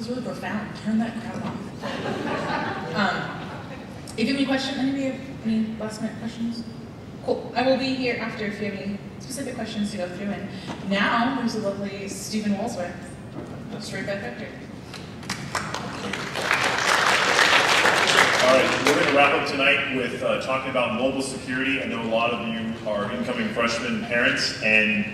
was really profound. Turn that crowd off. If you have any questions, anybody have any last minute questions? Cool. I will be here after if you have any specific questions to go through. And now there's the lovely Stephen Walsworth, straight back up here. All right, we're going to wrap up tonight with talking about mobile security. I know a lot of you are incoming freshmen parents, and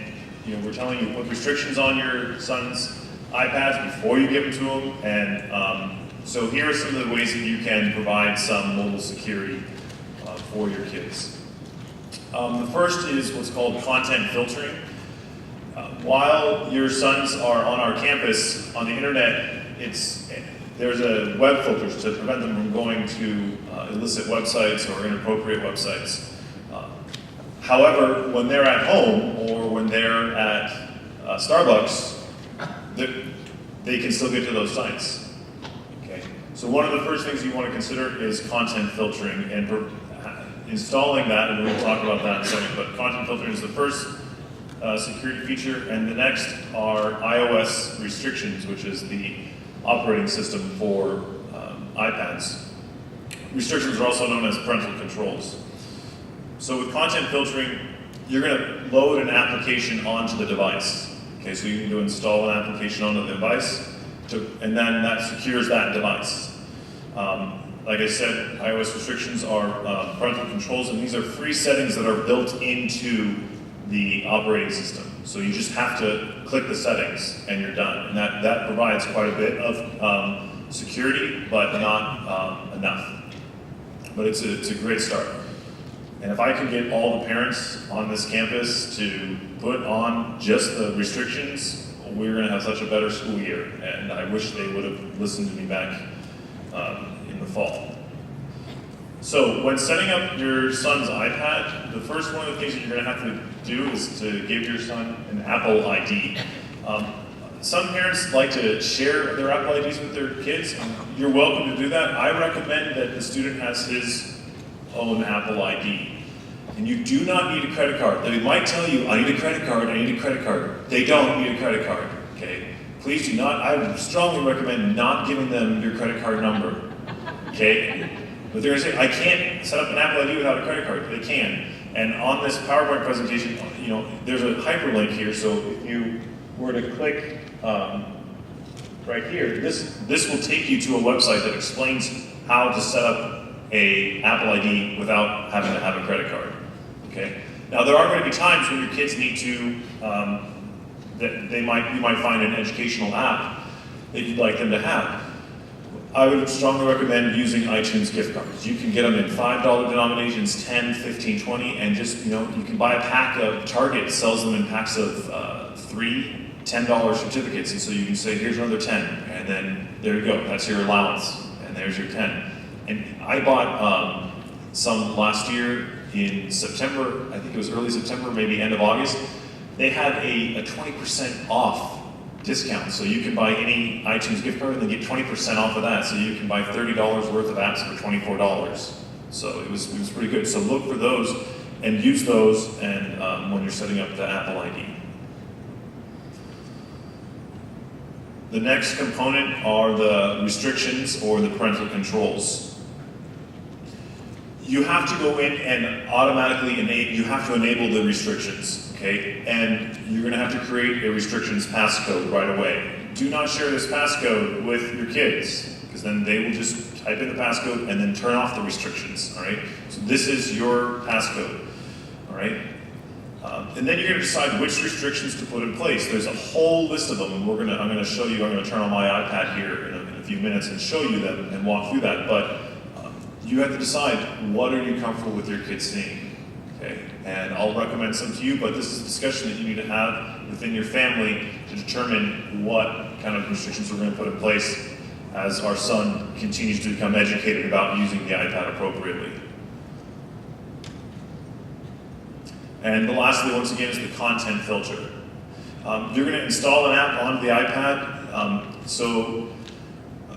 we're telling you to put restrictions on your son's iPads before you give them to them. And so here are some of the ways that you can provide some mobile security for your kids. The first is what's called content filtering. While your sons are on our campus on the internet, there's a web filters to prevent them from going to illicit websites or inappropriate websites. However, when they're at home or when they're at Starbucks, they can still get to those sites. Okay? So one of the first things you want to consider is content filtering and installing that, and we'll talk about that in a second, but content filtering is the first security feature, and the next are iOS restrictions, which is the operating system for iPads. Restrictions are also known as parental controls. So with content filtering, you're going to load an application onto the device. Okay, so you need to install an application onto the device, and then that secures that device. Like I said, iOS restrictions are parental controls, and these are free settings that are built into the operating system. So you just have to click the settings and you're done. And that provides quite a bit of security, but not enough. But it's a great start. And if I can get all the parents on this campus to put on just the restrictions, we're going to have such a better school year. And I wish they would have listened to me back in the fall. So when setting up your son's iPad, the first one of the things that you're going to have to do is to give your son an Apple ID. Some parents like to share their Apple IDs with their kids, and you're welcome to do that. I recommend that the student has his own Apple ID. And you do not need a credit card. They might tell you, I need a credit card, I need a credit card. They don't need a credit card, okay? Please do not, I would strongly recommend not giving them your credit card number, okay? But they're going to say, I can't set up an Apple ID without a credit card. They can. And on this PowerPoint presentation, there's a hyperlink here. So if you were to click right here, this will take you to a website that explains how to set up a Apple ID without having to have a credit card. Okay. Now there are going to be times when your kids need to, you might find an educational app that you'd like them to have. I would strongly recommend using iTunes gift cards. You can get them in $5 denominations, 10, 15, 20, and just, you can buy a pack of, Target sells them in packs of 3 $10 certificates, and so you can say, here's another 10, and then there you go, that's your allowance, and there's your 10. And I bought some last year in September, I think it was early September, maybe end of August. They had a 20% off discount, so you can buy any iTunes gift card and then get 20% off of that, so you can buy $30 worth of apps for $24. So it was pretty good. So look for those and use those and when you're setting up the Apple ID. The next component are the restrictions or the parental controls. You have to go in and automatically enable the restrictions, okay? And you're gonna have to create a restrictions passcode right away. Do not share this passcode with your kids, because then they will just type in the passcode and then turn off the restrictions, all right? So this is your passcode, all right? And then you're gonna decide which restrictions to put in place. There's a whole list of them, and I'm gonna show you, I'm gonna turn on my iPad here in a few minutes and show you them and walk through that, but you have to decide what are you comfortable with your kids seeing, okay? And I'll recommend some to you, but this is a discussion that you need to have within your family to determine what kind of restrictions we're going to put in place as our son continues to become educated about using the iPad appropriately. And lastly, once again, is the content filter. You're going to install an app onto the iPad,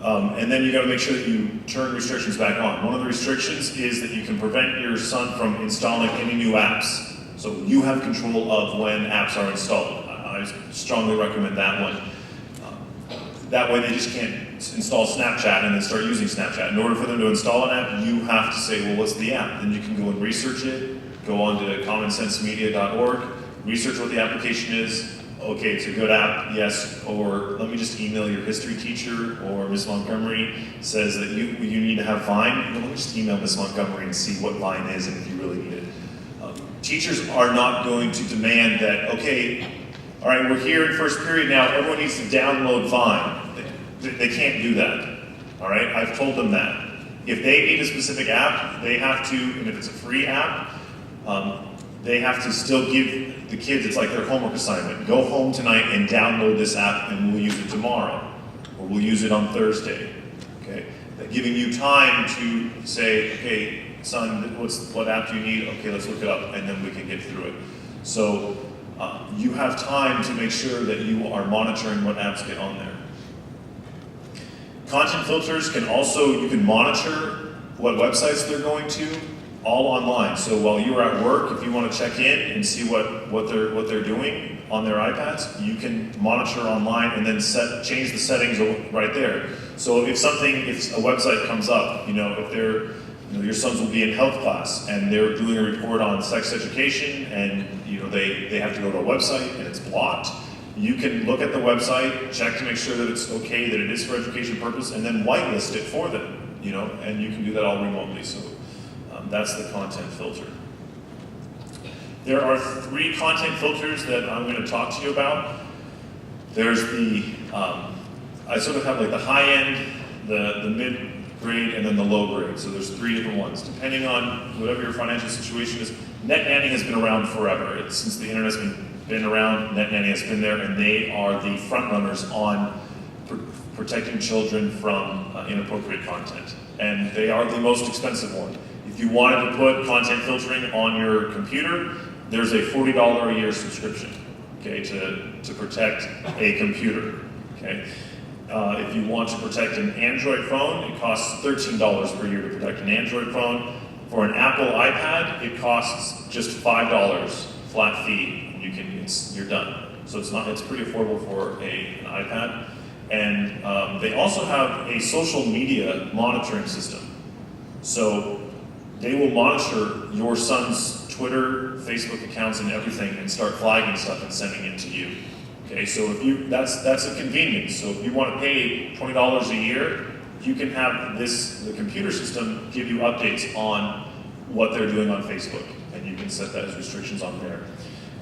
and then you got to make sure that you turn restrictions back on. One of the restrictions is that you can prevent your son from installing any new apps. So you have control of when apps are installed. I strongly recommend that one. That way they just can't install Snapchat and then start using Snapchat. In order for them to install an app, you have to say, well, what's the app? Then you can go and research it, go on to commonsensemedia.org, research what the application is. Okay, it's a good app, yes, or let me just email your history teacher, or Miss Montgomery says that you need to have Vine. Let me just email Miss Montgomery and see what Vine is and if you really need it. Teachers are not going to demand that, okay, all right, we're here in first period now, everyone needs to download Vine. They can't do that, all right? I've told them that. If they need a specific app, they have to, and if it's a free app, they have to still give the kids, it's like their homework assignment. Go home tonight and download this app and we'll use it tomorrow, or we'll use it on Thursday, okay? That giving you time to say, okay, son, what app do you need? Okay, let's look it up, and then we can get through it. So you have time to make sure that you are monitoring what apps get on there. Content filters can also, you can monitor what websites they're going to, all online. So while you're at work, if you want to check in and see what they're doing on their iPads, you can monitor online and then change the settings right there. So if a website comes up, if your sons will be in health class and they're doing a report on sex education and they have to go to a website and it's blocked, you can look at the website, check to make sure that it's okay, that it is for education purpose, and then whitelist it for them, and you can do that all remotely. So that's the content filter. There are 3 content filters that I'm going to talk to you about. There's I sort of have like the high end, the mid grade, and then the low grade. So there's 3 different ones. Depending on whatever your financial situation is, Net Nanny has been around forever. Since the internet's been around, Net Nanny has been there, and they are the front runners on protecting children from inappropriate content. And they are the most expensive one. If you wanted to put content filtering on your computer, there's a $40 a year subscription, okay, to protect a computer, okay? If you want to protect an Android phone, it costs $13 per year to protect an Android phone. For an Apple iPad, it costs just $5 flat fee. You're done. So it's pretty affordable for an iPad. And they also have a social media monitoring system. So they will monitor your son's Twitter, Facebook accounts, and everything, and start flagging stuff and sending it to you. Okay, so that's a convenience. So if you want to pay $20 a year, you can have the computer system give you updates on what they're doing on Facebook, and you can set that as restrictions on there.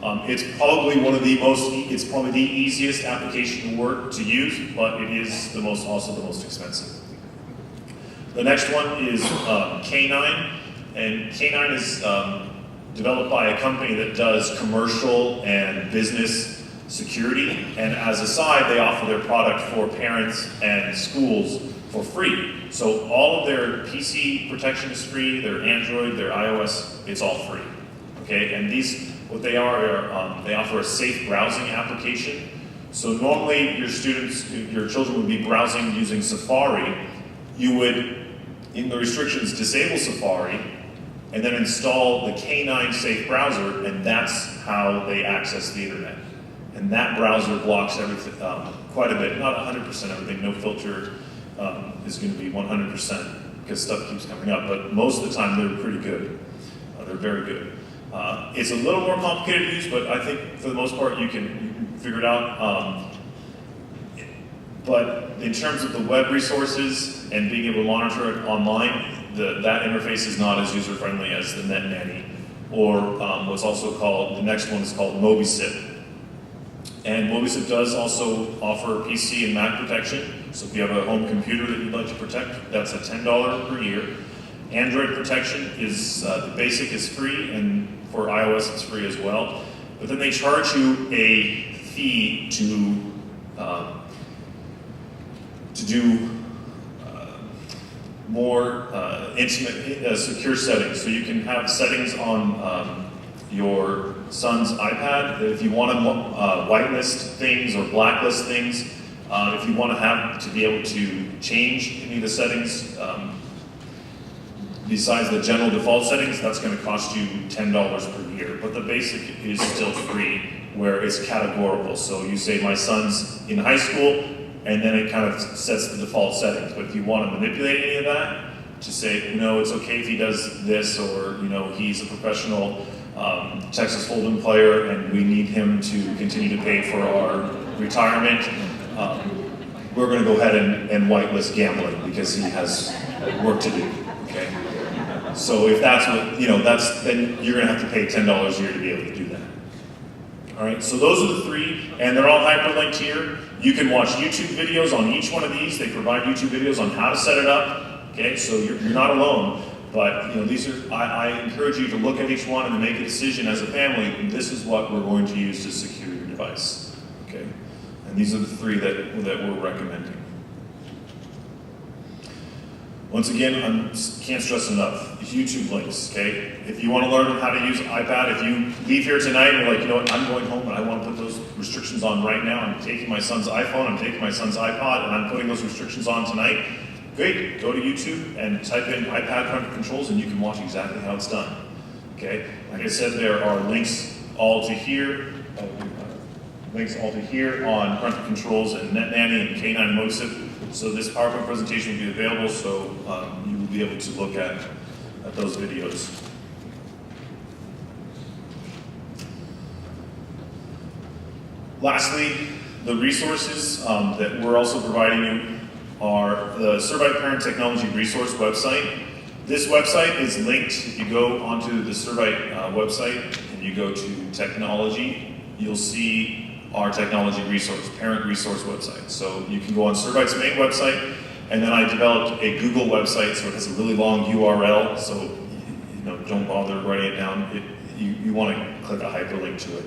It's probably it's probably the easiest application to use, but it is also the most expensive. The next one is K9, and K9 is developed by a company that does commercial and business security, and as a side, they offer their product for parents and schools for free. So all of their PC protection is free, their Android, their iOS, it's all free. Okay, and what they are they offer a safe browsing application. So normally your children would be browsing using Safari. You would, in the restrictions, disable Safari, and then install the K9 safe browser, and that's how they access the internet. And that browser blocks everything, quite a bit, not 100% everything, no filter is going to be 100% because stuff keeps coming up, but most of the time they're pretty good. They're very good. It's a little more complicated to use, but I think for the most part you can figure it out. But in terms of the web resources and being able to monitor it online, that interface is not as user-friendly as the Net Nanny, or what's also called, the next one is called MobiSip. And MobiSip does also offer PC and Mac protection. So if you have a home computer that you'd like to protect, that's a $10 per year. Android protection is, the basic is free, and for iOS it's free as well. But then they charge you a fee to do more intimate, secure settings. So you can have settings on your son's iPad. If you want to whitelist things or blacklist things, if you want to be able to change any of the settings, besides the general default settings, that's going to cost you $10 per year. But the basic is still free, where it's categorical. So you say, my son's in high school, and then it kind of sets the default settings. But if you want to manipulate any of that, to say, it's okay if he does this, or, he's a professional Texas Hold'em player and we need him to continue to pay for our retirement, we're going to go ahead and whitelist gambling because he has work to do, okay? So if that's what, then you're going to have to pay $10 a year to be able to do that. All right, so those are the three, and they're all hyperlinked here. You can watch YouTube videos on each one of these. They provide YouTube videos on how to set it up. Okay, so you're not alone, but these are. I encourage you to look at each one and make a decision as a family. This is what we're going to use to secure your device. Okay, and these are the three that we're recommending. Once again, I can't stress enough, YouTube links, okay? If you want to learn how to use iPad, if you leave here tonight and you're like, what, I'm going home and I want to put those restrictions on right now. I'm taking my son's iPhone, I'm taking my son's iPod, and I'm putting those restrictions on tonight. Great, go to YouTube and type in iPad parental controls and you can watch exactly how it's done, okay? Like I said, there are links all to here on parental controls and NetNanny and K9 MOSIP. So this PowerPoint presentation will be available, so you will be able to look at those videos. Lastly, the resources that we're also providing you are the Servite Parent Technology Resource website. This website is linked. If you go onto the Servite website and you go to technology, you'll see our technology resource, parent resource website. So you can go on Servite's main website, and then I developed a Google website, so it has a really long URL, so don't bother writing it down. You want to click a hyperlink to it.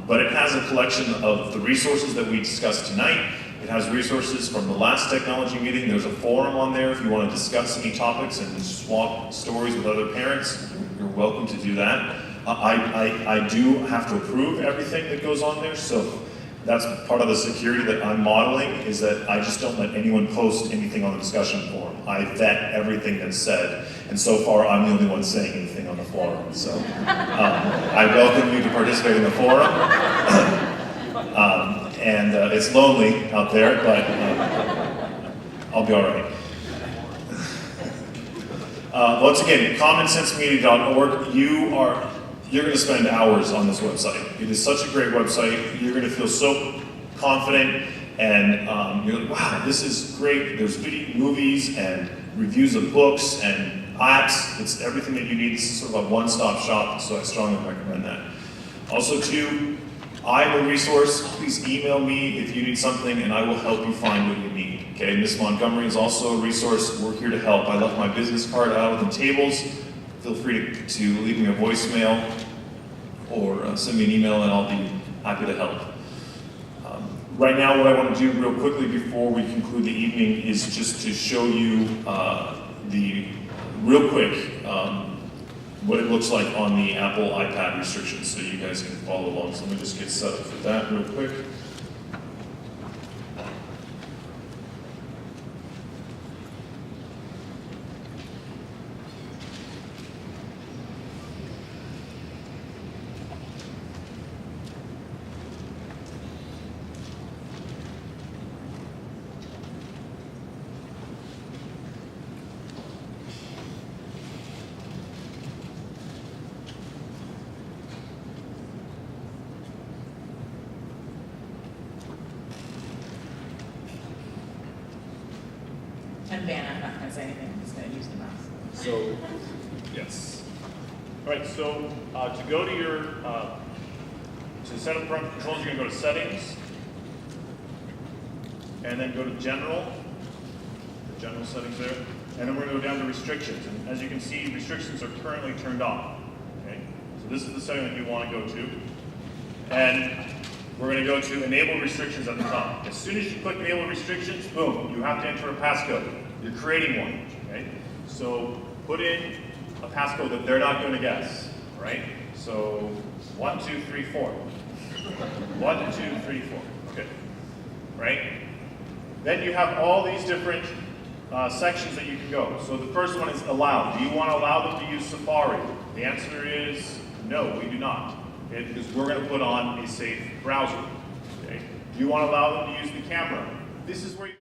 But it has a collection of the resources that we discussed tonight. It has resources from the last technology meeting. There's a forum on there if you want to discuss any topics and swap stories with other parents. You're welcome to do that. I do have to approve everything that goes on there, so that's part of the security that I'm modeling, is that I just don't let anyone post anything on the discussion forum. I vet everything that's said, and so far I'm the only one saying anything on the forum. So I welcome you to participate in the forum. And it's lonely out there, but I'll be all right. Once again, commonsensemedia.org, you're going to spend hours on this website. It is such a great website. You're going to feel so confident, and you're like, wow, this is great. There's video, movies, and reviews of books, and apps. It's everything that you need. This is sort of a one-stop shop, so I strongly recommend that. Also, too, I'm a resource. Please email me if you need something, and I will help you find what you need. Okay, Miss Montgomery is also a resource. We're here to help. I left my business card out on the tables. Feel free to leave me a voicemail or send me an email, and I'll be happy to help. Right now, what I want to do real quickly before we conclude the evening is just to show you what it looks like on the Apple iPad restrictions, so you guys can follow along. So let me just get set up for that real quick. And Vanna, I'm not going to say anything, I'm just going to use the mouse. So, yes. All right, so to go to your, to set up parental controls, you're going to go to Settings, and then go to General, the General settings there, and then we're going to go down to Restrictions. And as you can see, restrictions are currently turned on. Okay, so this is the setting that you want to go to. And we're going to go to Enable Restrictions at the top. As soon as you click Enable Restrictions, boom, you have to enter a passcode. You're creating one, okay? So put in a passcode that they're not going to guess, right? So 1, 2, 3, 4. 1, 2, 3, 4. Okay, right? Then you have all these different sections that you can go. So the first one is Allow. Do you want to allow them to use Safari? The answer is no, we do not. Because we're going to put on a safe browser. Okay? Do you want to allow them to use the camera? this is where you